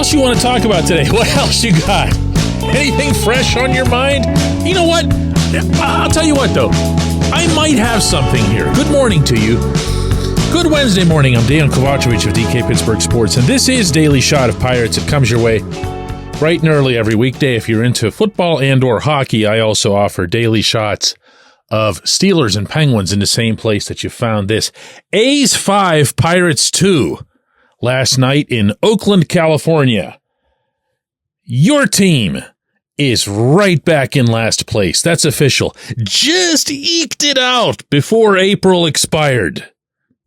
else you want to talk about today? What else you got? Anything fresh on your mind? You know what? I'll tell you what, though. I might have something here. Good morning to you. Good Wednesday morning. I'm Dejan Kovacevic of DK Pittsburgh Sports, and this is Daily Shot of Pirates. It comes your way bright and early every weekday. If you're into football and or hockey, I also offer daily shots of Steelers and Penguins in the same place that you found this. A's 5, Pirates 2 last night in Oakland, California. Your team is right back in last place. That's official. Just eked it out before April expired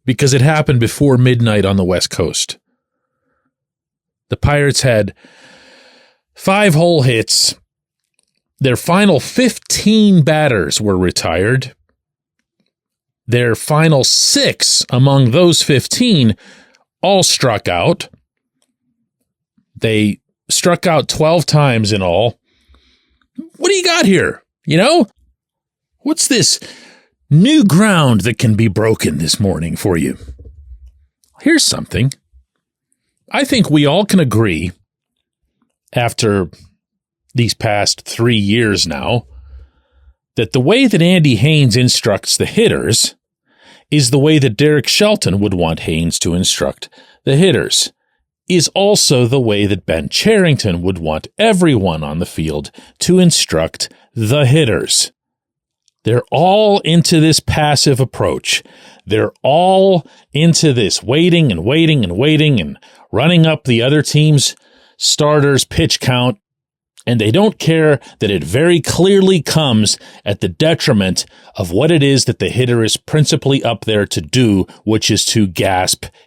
because it happened before midnight on the West Coast. The Pirates had 5 whole hits. Their final 15 batters were retired. Their final 6 among those 15 all struck out. They struck out 12 times in all. What do you got here? You know? What's this new ground that can be broken this morning for you? Here's something. I think we all can agree, after these past 3 years now, that the way that Andy Haines instructs the hitters is the way that Derek Shelton would want Haines to instruct the hitters, is also the way that Ben Cherington would want everyone on the field to instruct the hitters. They're all into this passive approach. They're all into this waiting and waiting and waiting and running up the other team's starters' pitch count, and they don't care that it very clearly comes at the detriment of what it is that the hitter is principally up there to do, which is to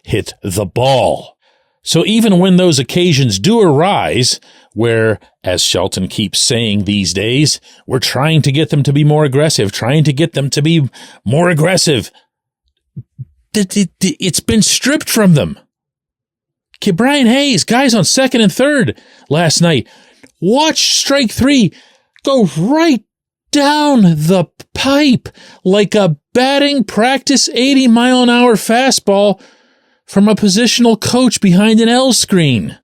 hit the ball. So even when those occasions do arise, where, as Shelton keeps saying these days, we're trying to get them to be more aggressive, it's been stripped from them. Brian Hayes, guys on second and third last night, watch strike 3 go right down the pipe like a batting practice 80-mile-an-hour fastball from a positional coach behind an L screen.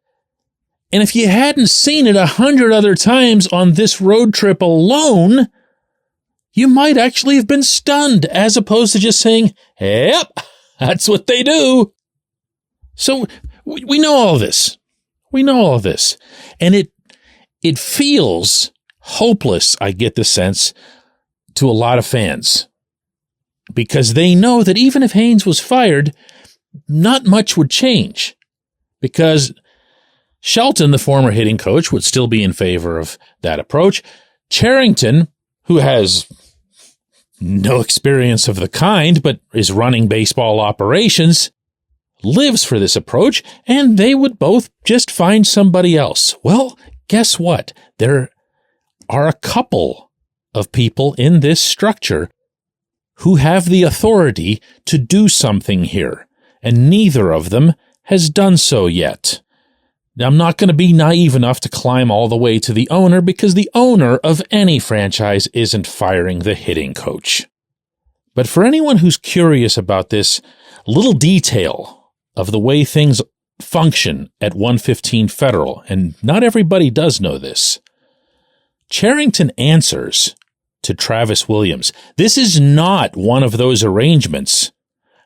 And if you hadn't seen it 100 other times on this road trip alone, you might actually have been stunned, as opposed to just saying, yep, that's what they do. So we know all this. We know all this. And it feels hopeless, I get the sense, to a lot of fans, because they know that even if Haines was fired, not much would change, because Shelton, the former hitting coach, would still be in favor of that approach. Cherington, who has no experience of the kind but is running baseball operations, lives for this approach, and they would both just find somebody else. Well, guess what? There are a couple of people in this structure who have the authority to do something here, and neither of them has done so yet. Now, I'm not going to be naive enough to climb all the way to the owner, because the owner of any franchise isn't firing the hitting coach. But for anyone who's curious about this little detail of the way things function at 115 Federal, and not everybody does know this, Cherington answers to Travis Williams. This is not one of those arrangements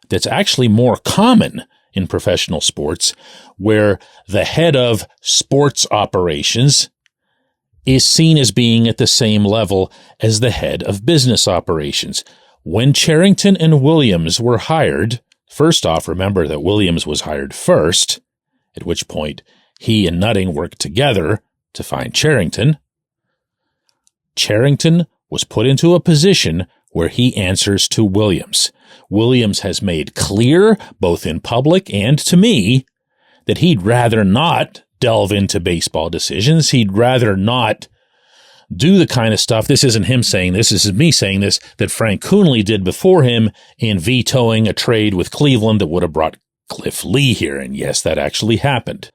that's actually more common in professional sports, where the head of sports operations is seen as being at the same level as the head of business operations. When Cherington and Williams were hired, first off, remember that Williams was hired first, at which point he and Nutting worked together to find Cherington. Cherington was put into a position where he answers to Williams. Williams has made clear, both in public and to me, that he'd rather not delve into baseball decisions. He'd rather not do the kind of stuff, this isn't him saying this is me saying this, that Frank Coonley did before him in vetoing a trade with Cleveland that would have brought Cliff Lee here. And yes, that actually happened.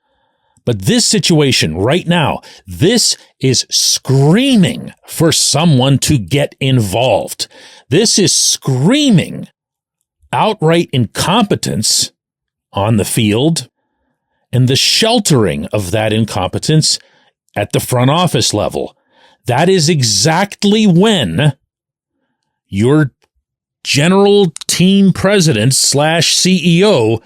But this situation right now, this is screaming for someone to get involved. This is screaming outright incompetence on the field and the sheltering of that incompetence at the front office level. That is exactly when your general team president / CEO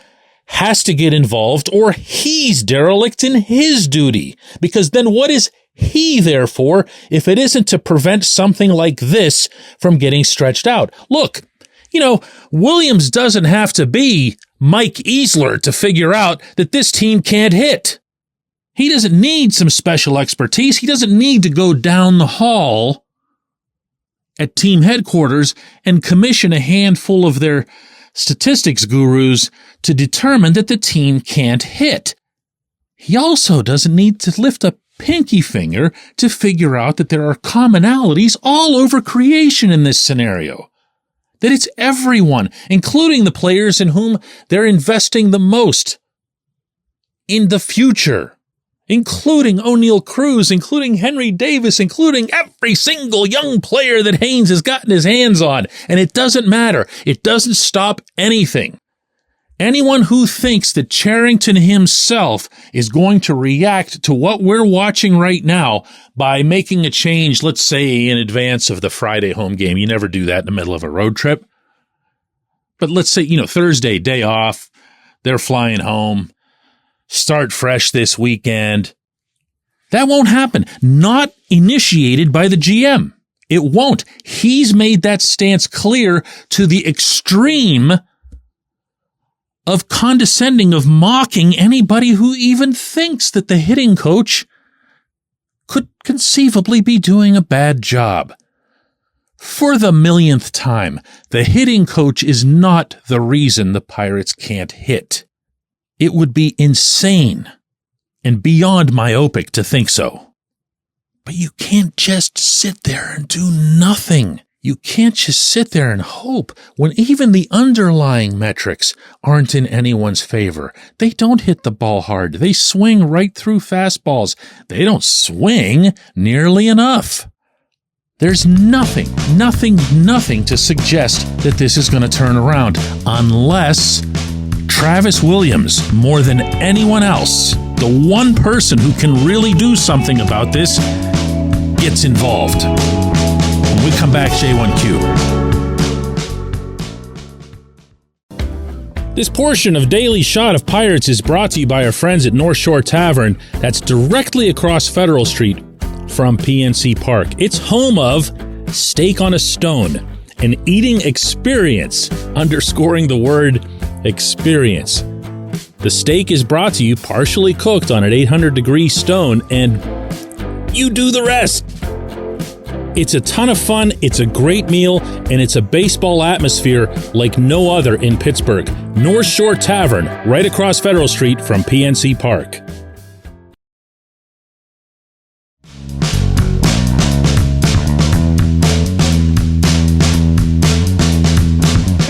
has to get involved, or he's derelict in his duty. Because then what is he there for if it isn't to prevent something like this from getting stretched out? Look, Williams doesn't have to be Mike Easler to figure out that this team can't hit. He doesn't need some special expertise. He doesn't need to go down the hall at team headquarters and commission a handful of their statistics gurus to determine that the team can't hit. He also doesn't need to lift a pinky finger to figure out that there are commonalities all over creation in this scenario. That it's everyone, including the players in whom they're investing the most in the future, including O'Neal Cruz, including Henry Davis, including every single young player that Haines has gotten his hands on. And it doesn't matter. It doesn't stop anything. Anyone who thinks that Cherington himself is going to react to what we're watching right now by making a change, let's say in advance of the Friday home game. You never do that in the middle of a road trip. But let's say, Thursday, day off, they're flying home, start fresh this weekend. That won't happen. Not initiated by the GM. It won't. He's made that stance clear to the extreme of condescending, of mocking anybody who even thinks that the hitting coach could conceivably be doing a bad job. For the millionth time, the hitting coach is not the reason the Pirates can't hit. It would be insane and beyond myopic to think so. But you can't just sit there and do nothing. You can't just sit there and hope when even the underlying metrics aren't in anyone's favor. They don't hit the ball hard. They swing right through fastballs. They don't swing nearly enough. There's nothing to suggest that this is going to turn around unless Travis Williams, more than anyone else, the one person who can really do something about this, gets involved. When we come back, J1Q. This portion of Daily Shot of Pirates is brought to you by our friends at North Shore Tavern. That's directly across Federal Street from PNC Park. It's home of Steak on a Stone, an eating experience, underscoring the word experience. The steak is brought to you partially cooked on an 800-degree stone, and you do the rest. It's a ton of fun, it's a great meal, and it's a baseball atmosphere like no other in Pittsburgh. North Shore Tavern, right across Federal Street from PNC Park.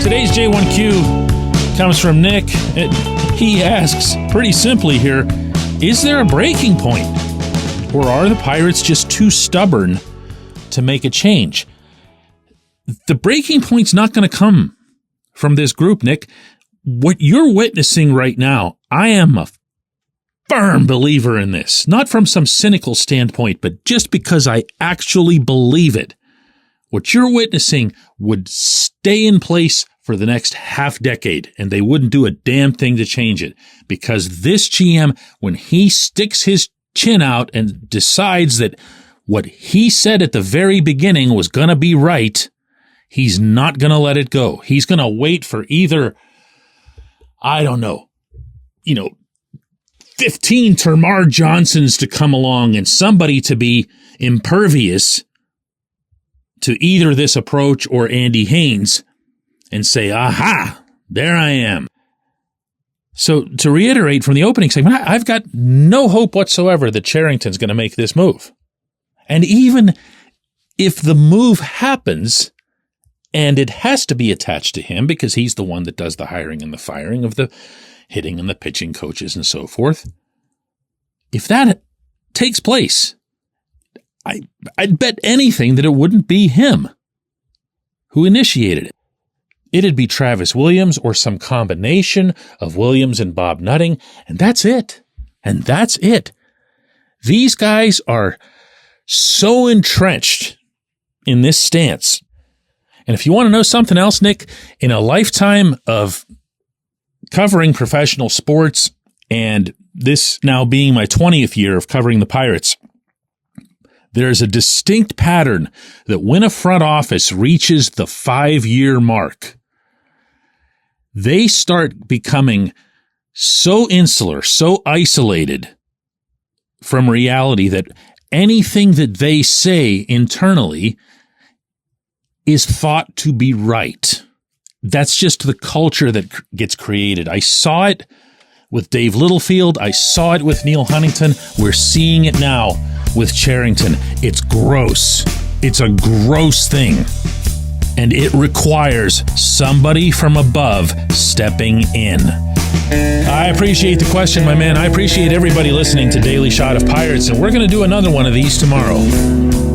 Today's J1Q comes from Nick. He asks, pretty simply here, is there a breaking point? Or are the Pirates just too stubborn to make a change? The breaking point's not going to come from this group, Nick. What you're witnessing right now, I am a firm believer in this. Not from some cynical standpoint, but just because I actually believe it. What you're witnessing would stay in place for the next half decade, and they wouldn't do a damn thing to change it. Because this GM, when he sticks his chin out and decides that what he said at the very beginning was going to be right, he's not going to let it go. He's going to wait for either, 15 Termar Johnsons to come along and somebody to be impervious to either this approach or Andy Haines and say, aha, there I am. So to reiterate from the opening segment, I've got no hope whatsoever that Cherington's going to make this move. And even if the move happens, and it has to be attached to him because he's the one that does the hiring and the firing of the hitting and the pitching coaches and so forth, if that takes place, I'd bet anything that it wouldn't be him who initiated it. It'd be Travis Williams or some combination of Williams and Bob Nutting, and that's it. And that's it. These guys are so entrenched in this stance. And if you want to know something else, Nick, in a lifetime of covering professional sports, and this now being my 20th year of covering the Pirates, there's a distinct pattern that when a front office reaches the 5-year mark, they start becoming so insular, so isolated from reality that anything that they say internally is thought to be right. That's just the culture that gets created. I saw it with Dave Littlefield. I saw it with Neil Huntington. We're seeing it now with Cherington. It's gross. It's a gross thing. And it requires somebody from above stepping in. I appreciate the question, my man. I appreciate everybody listening to Daily Shot of Pirates, and we're going to do another one of these tomorrow.